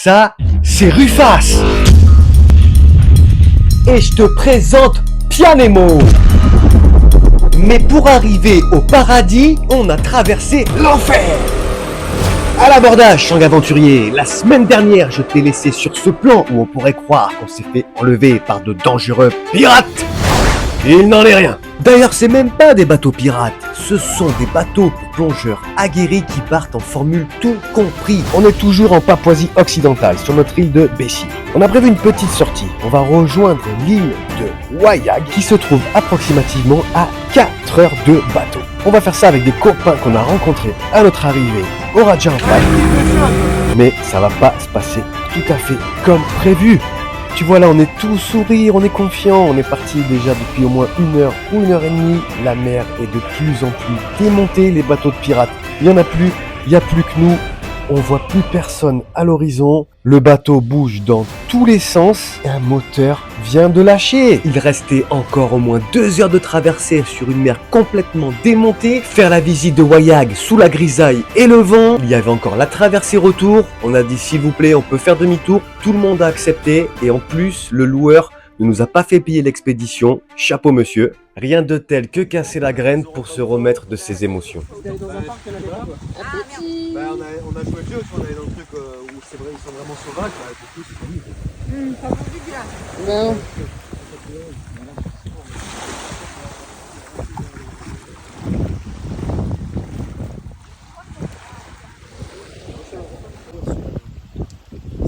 Ça, c'est Rufas. Et je te présente Pianemo. Mais pour arriver au paradis, on a traversé l'enfer. À l'abordage, Shang Aventurier, la semaine dernière, je t'ai laissé sur ce plan où on pourrait croire qu'on s'est fait enlever par de dangereux pirates. Il n'en est rien. D'ailleurs, c'est même pas des bateaux pirates, ce sont des bateaux pour plongeurs aguerris qui partent en formule tout compris. On est toujours en Papouasie occidentale, sur notre île de Béchir. On a prévu une petite sortie. On va rejoindre l'île de Wayag, qui se trouve approximativement à 4 heures de bateau. On va faire ça avec des copains qu'on a rencontrés à notre arrivée au Raja Ampat. Mais ça va pas se passer tout à fait comme prévu. Tu vois là, on est tout sourire, on est confiant, on est parti déjà depuis au moins 1 heure ou 1 heure et demie. La mer est de plus en plus démontée, les bateaux de pirates, il n'y en a plus, il n'y a plus que nous. On voit plus personne à l'horizon, le bateau bouge dans tous les sens et un moteur vient de lâcher. Il restait encore au moins 2 heures de traversée sur une mer complètement démontée, faire la visite de Wayag sous la grisaille et le vent. Il y avait encore la traversée retour, on a dit s'il vous plaît on peut faire demi-tour, tout le monde a accepté et en plus le loueur ne nous a pas fait payer l'expédition, chapeau monsieur. Rien de tel que casser la graine pour se remettre de ses émotions. On a joué le jeu, on est dans le truc où c'est vrai, ils sont vraiment sauvages, bah, du coup c'est connu. Pas pour du gars. Non.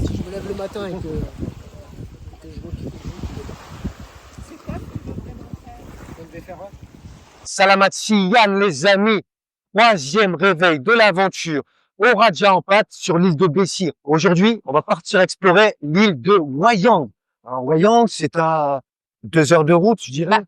Si je me lève le matin et que je vois qu'il C'est quoi je vais faire un. Salamat Yann les amis, 3e réveil de l'aventure au Raja Ampat sur l'île de Béchir. Aujourd'hui, on va partir explorer l'île de Wayang. Alors, Wayang, c'est à 2 heures de route, je dirais.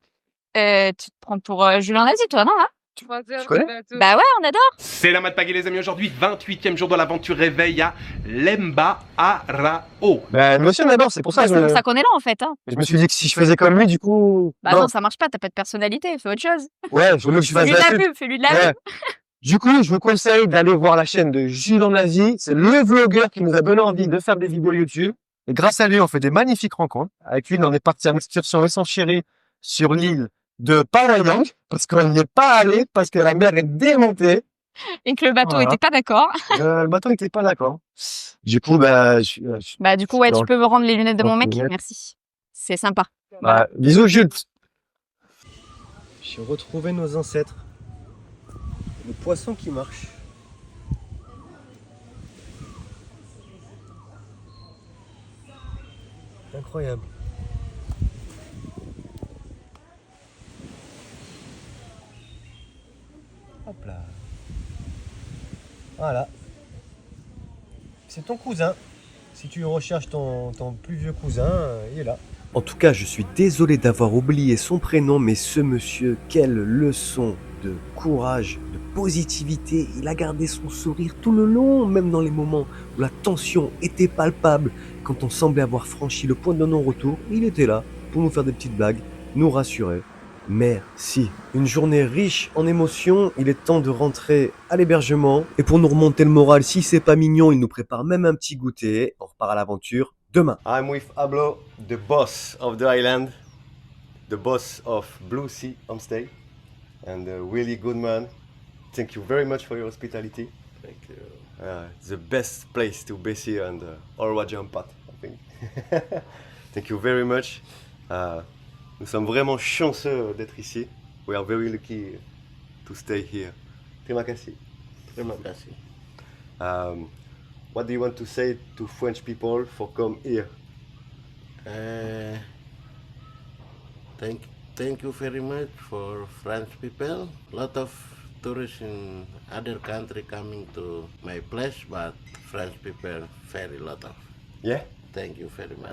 Tu te prends pour Julien Nazi, toi, non, hein? 3 heures Tu connais de bateau. Bah ouais, on adore. C'est la Mat Pagay les amis, aujourd'hui 28e jour de l'aventure réveil à Lemba Arao. Ben, monsieur d'abord, c'est pour ça Bah, que c'est pour ça qu'on est là, en fait, hein. je me suis dit que si je faisais comme lui, du coup... Bah non, ça marche pas, t'as pas de personnalité, fais autre chose. Ouais, je veux que je fasse Fais-lui de la la pub. pub, fais-lui de la Ouais. pub. Du coup, je vous conseille d'aller voir la chaîne de Jules en Asie. C'est le vlogueur qui nous a donné envie de faire des vidéos YouTube. Et grâce à lui, on fait des magnifiques rencontres. Avec lui, on est parti en excursion et son chéri sur l'île de Pawayang, parce qu'on n'y est pas allé, parce que la mer est démontée. Et que le bateau Voilà. était pas d'accord. Le bateau n'était pas d'accord. Du coup, bah, Bah du coup, ouais, Alors, tu peux me rendre les lunettes de mon mec? lunettes. Merci. C'est sympa. bah, bisous Jules. J'ai retrouvé nos ancêtres. Le poisson qui marche. Incroyable. Hop là. Voilà. C'est ton cousin. Si tu recherches ton plus vieux cousin, il est là. En tout cas, je suis désolé d'avoir oublié son prénom, mais ce monsieur, quelle leçon de courage, de positivité. Il a gardé son sourire tout le long, même dans les moments où la tension était palpable. Quand on semblait avoir franchi le point de non-retour, il était là pour nous faire des petites blagues, nous rassurer. Merci. Une journée riche en émotions, il est temps de rentrer à l'hébergement. Et pour nous remonter le moral, si c'est pas mignon, il nous prépare même un petit goûter. On repart à l'aventure demain. I'm with Pablo, the boss of the island, the boss of Blue Sea Homestay, and a really good man. Thank you very much for your hospitality. Thank you. It's the best place to be here and all Raja Ampat, I think. Thank you very much. Nous sommes vraiment chanceux d'être ici. We are very lucky to stay here. Terima kasih. Terima kasih. What do you want to say to French people for come here? Thank you very much for French people. Lot of tourists in other country coming to my place, but French people very lot of. Yeah? Thank you very much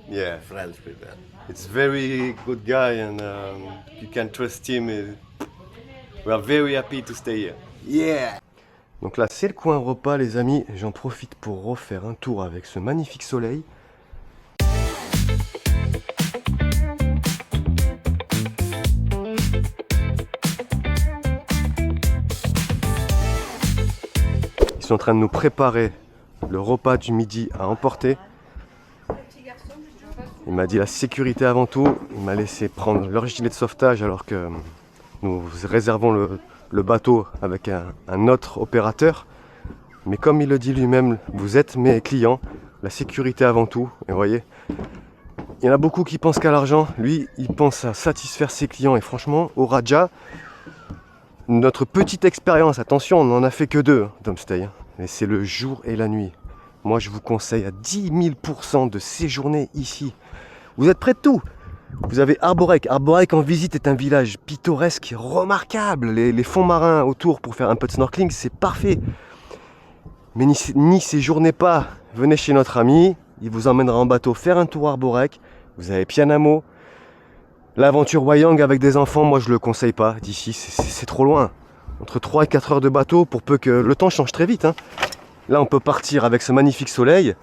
Yeah. for French people. It's very good guy and you can trust him. We are very happy to stay here. Yeah! Donc là, c'est le coin repas, les amis. J'en profite pour refaire un tour avec ce magnifique soleil. Ils sont en train de nous préparer le repas du midi à emporter. Il m'a dit la sécurité avant tout. Il m'a laissé prendre leur gilet de sauvetage alors que nous réservons le bateau avec un autre opérateur. Mais comme il le dit lui-même, vous êtes mes clients, la sécurité avant tout. Et vous voyez, il y en a beaucoup qui pensent qu'à l'argent. Lui, il pense à satisfaire ses clients. Et franchement, au Raja, notre petite expérience, attention, on n'en a fait que 2 d'homestay. Et c'est le jour et la nuit. Moi, je vous conseille à 10 000% de séjourner ici. Vous êtes près de tout. Vous avez Arborek. Arborek en visite est un village pittoresque, remarquable. Les fonds marins autour pour faire un peu de snorkeling, c'est parfait. Mais n'y séjournez pas. Venez chez notre ami. Il vous emmènera en bateau faire un tour Arborek. Vous avez Pianamo. L'aventure Wayang avec des enfants, moi je le conseille pas. D'ici, c'est trop loin. Entre 3 et 4 heures de bateau pour peu que le temps change très vite. Hein. Là, on peut partir avec ce magnifique soleil.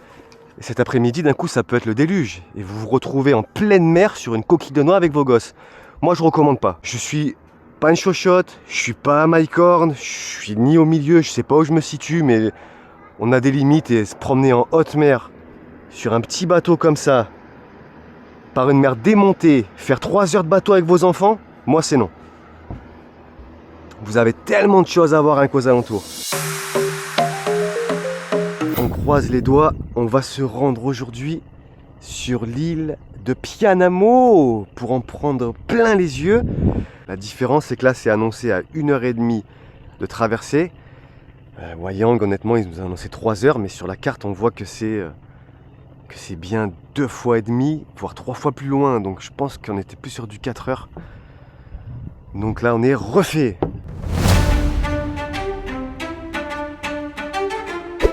Et cet après-midi, d'un coup, ça peut être le déluge. Et vous vous retrouvez en pleine mer sur une coquille de noix avec vos gosses. Moi, je recommande pas. Je suis pas une chochotte, je suis pas un Mycorn, je suis ni au milieu, je sais pas où je me situe, mais on a des limites et se promener en haute mer sur un petit bateau comme ça, par une mer démontée, faire 3 heures de bateau avec vos enfants, moi, c'est non. Vous avez tellement de choses à voir avec aux alentours. On croise les doigts, on va se rendre aujourd'hui sur l'île de Pianamo pour en prendre plein les yeux. La différence, c'est que là, c'est annoncé à 1h30 de traversée. Wayang, honnêtement, ils nous ont annoncé 3 heures, mais sur la carte, on voit que c'est bien 2 fois et demi, voire 3 fois plus loin. Donc je pense qu'on était plus sur du 4 heures. Donc là, on est refait.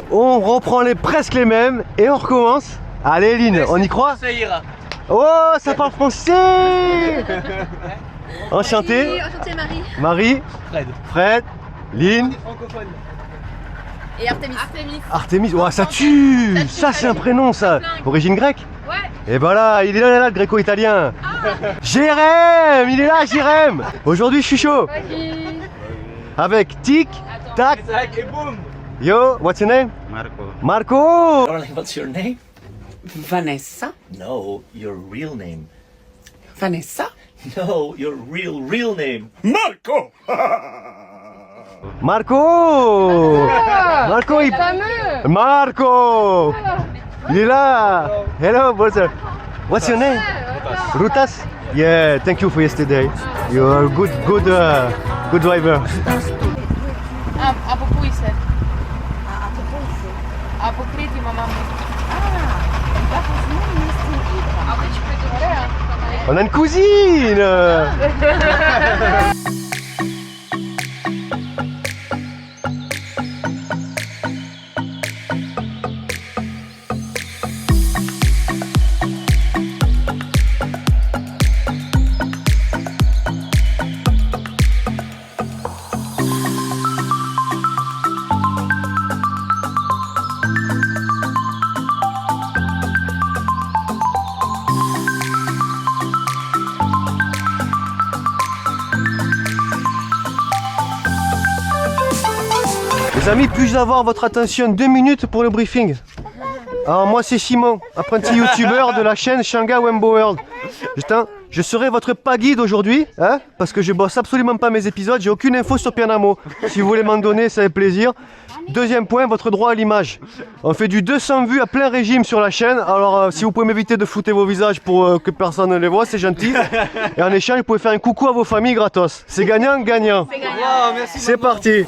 On reprend presque les mêmes et on recommence. Allez Lynn, on y croit? Ça ira. Oh, ça parle français. Enchanté. Oui, enchantée Marie. Marie. Fred. Lynn. Francophone. Et Artemis. Artemis. Oh, ça tue. Ça, c'est un prénom, ça. Origine grecque? Ouais. Et voilà, il est là, le gréco-italien. Jérém, il est là, Jérém. Aujourd'hui, je suis chaud. Vas-y. Avec tic, tac. Tac et boum. Yo, what's your name? Marco. Marco. Darling, what's your name? Vanessa? No, your real name. Vanessa? No, your real name. Marco. Marco, Marco. Il est là. Hello, brother. What's your name? Rutas. Yeah, thank you for yesterday. You are good driver. А попуйся. А покрити мама. А ви ж придумали? On a une cousine. Les amis, puis-je avoir votre attention 2 minutes pour le briefing? Alors moi c'est Simon, apprenti youtubeur de la chaîne Shanga Wembo World. Je serai votre pas guide aujourd'hui, hein, parce que je bosse absolument pas mes épisodes, j'ai aucune info sur Pianamo. Si vous voulez m'en donner, ça fait plaisir. Deuxième point, votre droit à l'image. On fait du 200 vues à plein régime sur la chaîne, alors si vous pouvez m'éviter de flouter vos visages pour que personne ne les voit, c'est gentil. Et en échange, vous pouvez faire un coucou à vos familles gratos. C'est gagnant, gagnant. C'est gagnant. Wow, merci. C'est parti.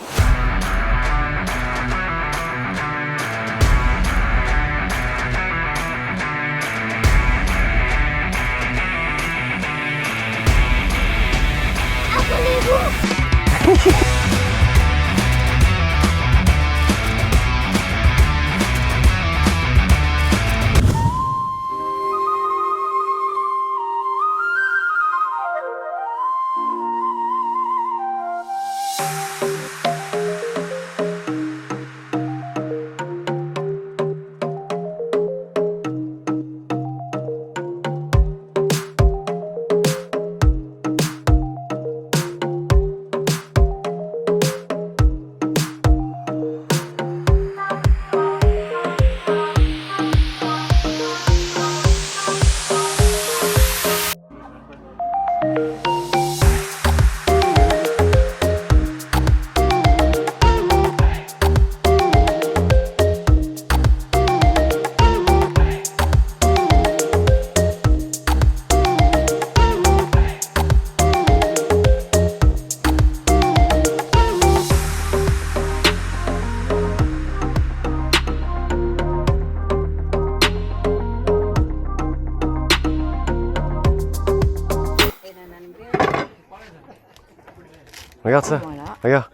Regarde ça. Voilà. Regarde.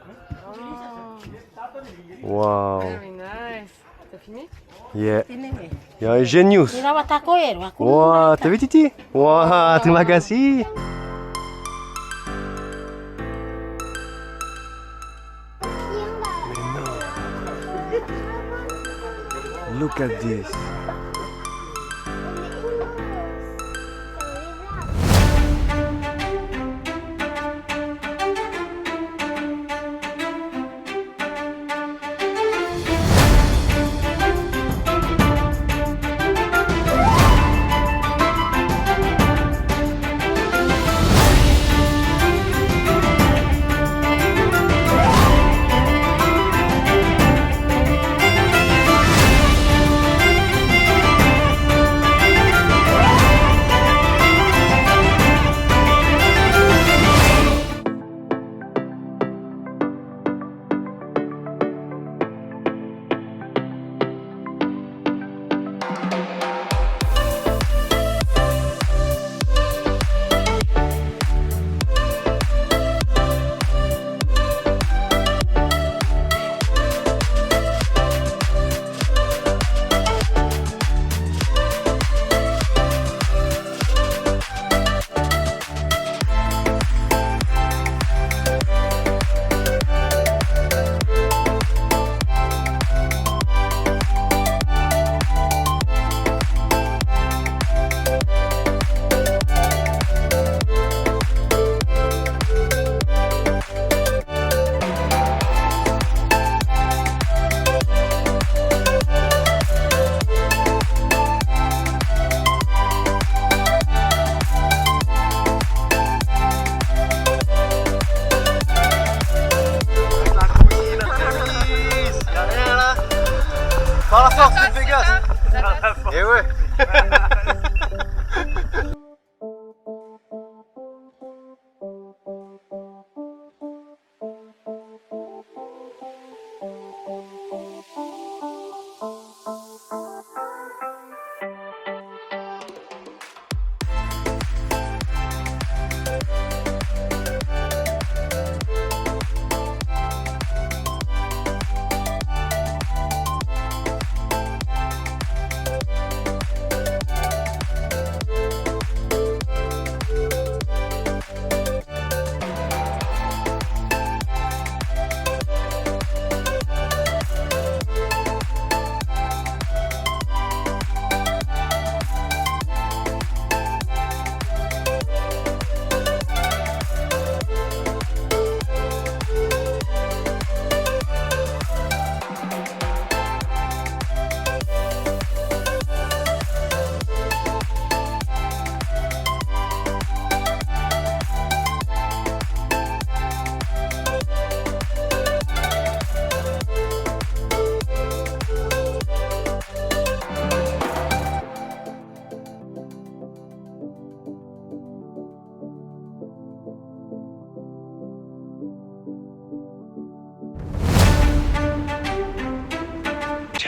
Waouh. Very nice. T'as fini? Yeah. Il y a un genius. Waouh, t'as vu Titi? Waouh, terima kasih. Look at this. Par la force de Vegas. Et ouais.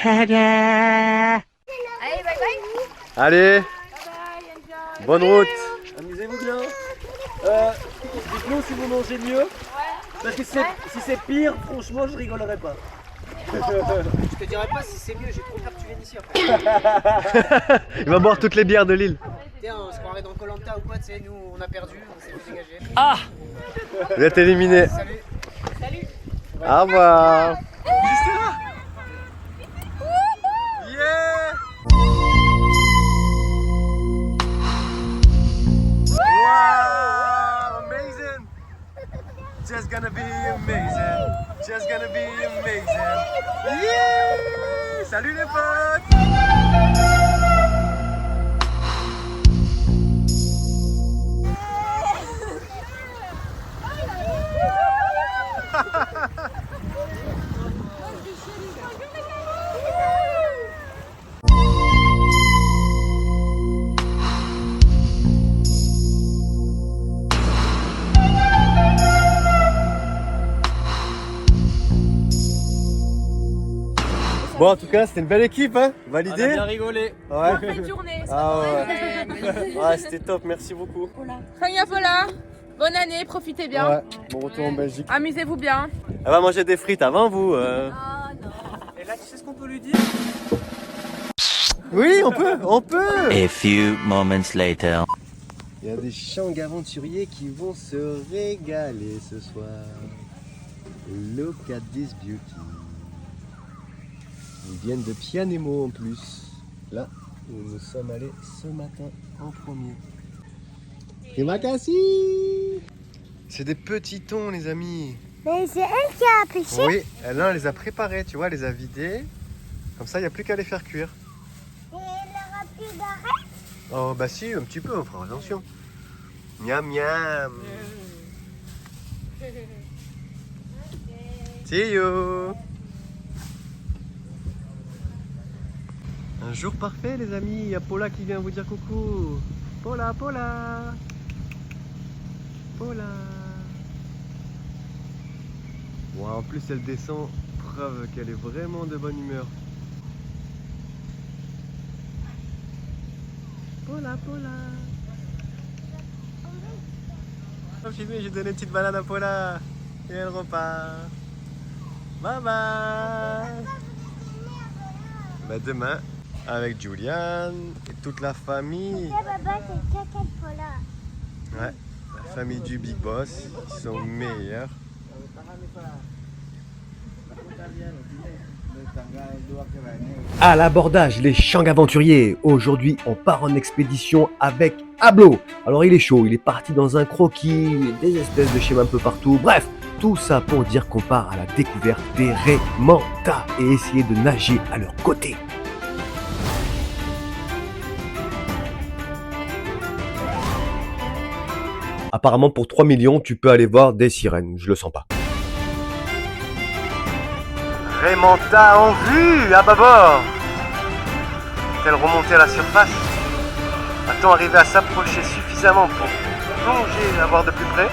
Allez, bye bye. Allez, bonne route. Amusez-vous bien. Dites-nous si vous mangez mieux. Parce que si c'est pire, franchement, je rigolerai pas. Je te dirais pas si c'est mieux, j'ai trop peur que tu viennes ici après. Il va boire toutes les bières de l'île. Tiens, on se croirait dans Koh-Lanta ou quoi, tu sais, nous on a perdu, on s'est fait dégager. Ah, vous êtes éliminé. Salut. Salut. Au revoir. Juste là. Yeah. Wow, amazing. Just gonna be amazing. Just gonna be amazing. Yeah. Salut les potes. Bon, en tout cas, c'était une belle équipe, hein, validé. On a bien rigolé. Ouais. Bonne journée. Ah ouais. Ouais, c'était top, merci beaucoup. Hanya Pola. Bonne année, profitez bien. Ouais, bon retour en Belgique. Amusez-vous bien. Elle va manger des frites avant vous. Et là, tu sais ce qu'on peut lui dire? Oui, on peut. A few moments later. Il y a des Shang aventuriers qui vont se régaler ce soir. Look at this beauty. Ils viennent de Pianemo en plus. Là où nous sommes allés ce matin en premier. Rimakasi. C'est des petits thons, les amis. Mais c'est elle qui a pêché. Oui, là, on les a préparés, tu vois, elle les a vidés. Comme ça, il n'y a plus qu'à les faire cuire. Et elle aura plus d'arrêt. Oh, bah si, un petit peu, on fera attention. Miam, miam. See you. Un jour parfait, les amis. Il y a Paula qui vient vous dire coucou. Paula, Paula. Paula. Wow, en plus, elle descend. Preuve qu'elle est vraiment de bonne humeur. Paula, Paula. Oh, j'ai donné une petite balade à Paula. Et elle repart. Bye bye. Bah demain, avec Julian et toute la famille. Papa, c'est caca pour là. Ouais, la famille du Big Boss, ils sont meilleurs. À l'abordage, les Shang aventuriers. Aujourd'hui, on part en expédition avec Ablo. Alors, il est chaud, il est parti dans un croquis, des espèces de schémas un peu partout. Bref, tout ça pour dire qu'on part à la découverte des Raimentas et essayer de nager à leur côté. Apparemment, pour 3 millions, tu peux aller voir des sirènes. Je le sens pas. Raimenta en vue, à bâbord. Est-elle remontée à la surface? Va-t-on arriver à s'approcher suffisamment pour plonger et la voir de plus près?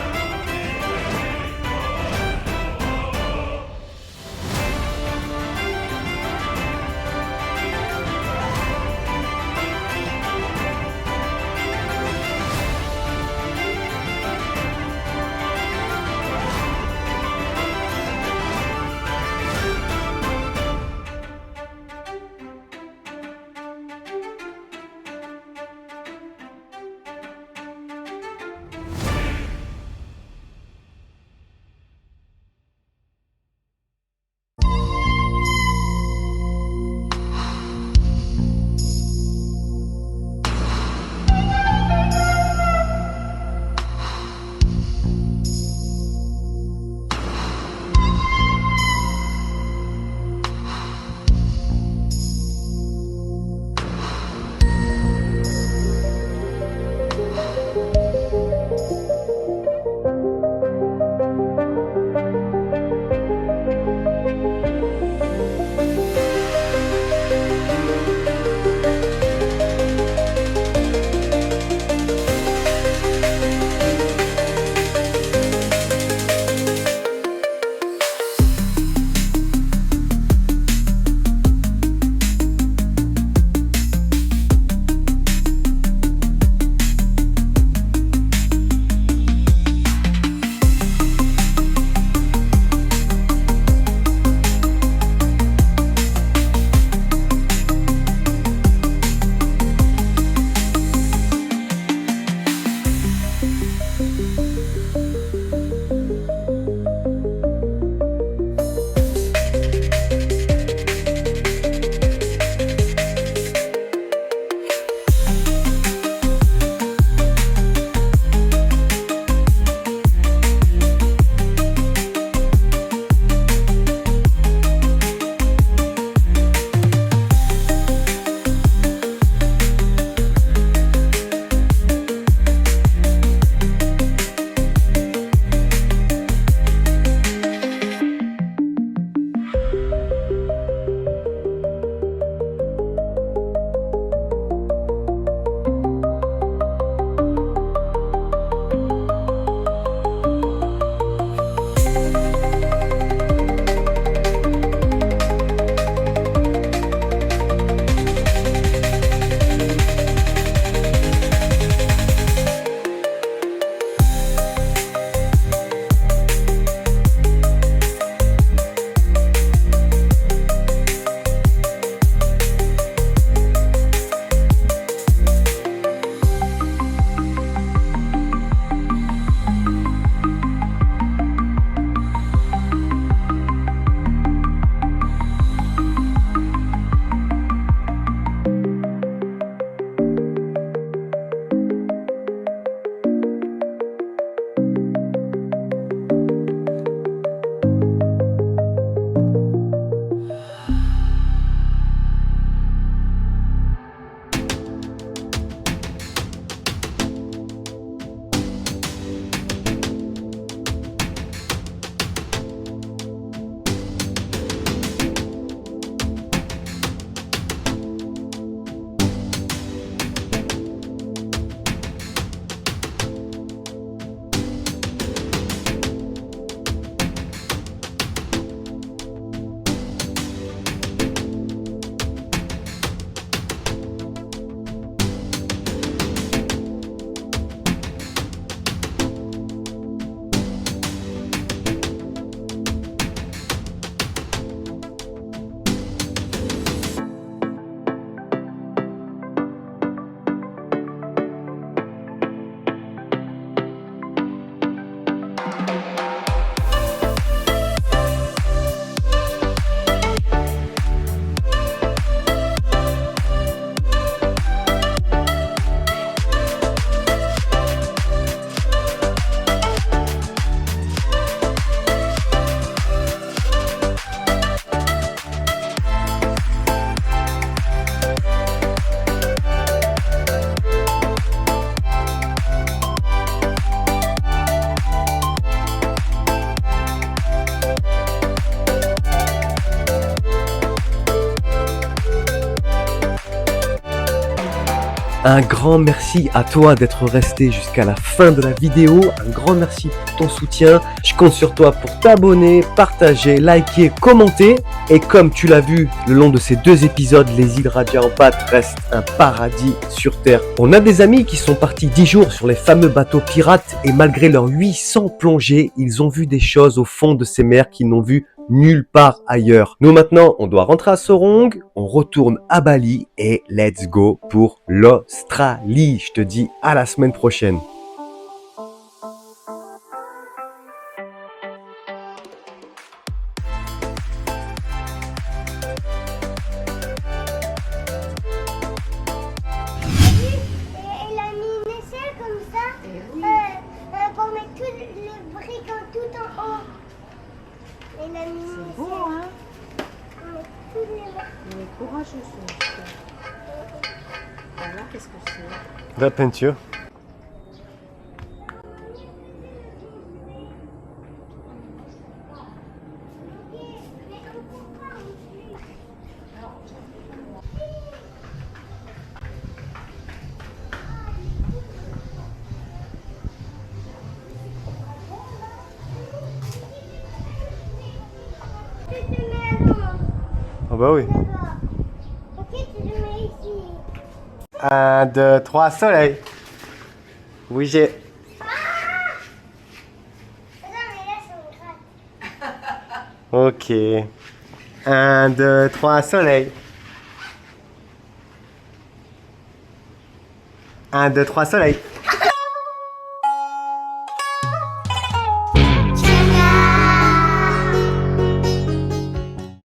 Un grand merci à toi d'être resté jusqu'à la fin de la vidéo. Un grand merci pour ton soutien. Je compte sur toi pour t'abonner, partager, liker, commenter. Et comme tu l'as vu le long de ces 2 épisodes, les îles Raja Ampat restent un paradis sur Terre. On a des amis qui sont partis 10 jours sur les fameux bateaux pirates et malgré leurs 800 plongées, ils ont vu des choses au fond de ces mers qu'ils n'ont vues nulle part ailleurs. Nous maintenant, on doit rentrer à Sorong, on retourne à Bali et let's go pour l'Australie. Je te dis à la semaine prochaine. Elle a mis une échelle comme ça pour mettre tous les briques tout en haut. Elle a mis une échelle. C'est beau, hein? Pour mettre tous les briques. Il est courageux, ce monsieur. Voilà, qu'est-ce que c'est? De la peinture. Tu te mets là. Ah bah oui. D'accord. Ok, tu te mets ici. 1, 2, 3, soleil. Oui, j'ai. Attends, mais là, c'est une gratte. Ok. 1, 2, 3, soleil. 1, 2, 3, soleil.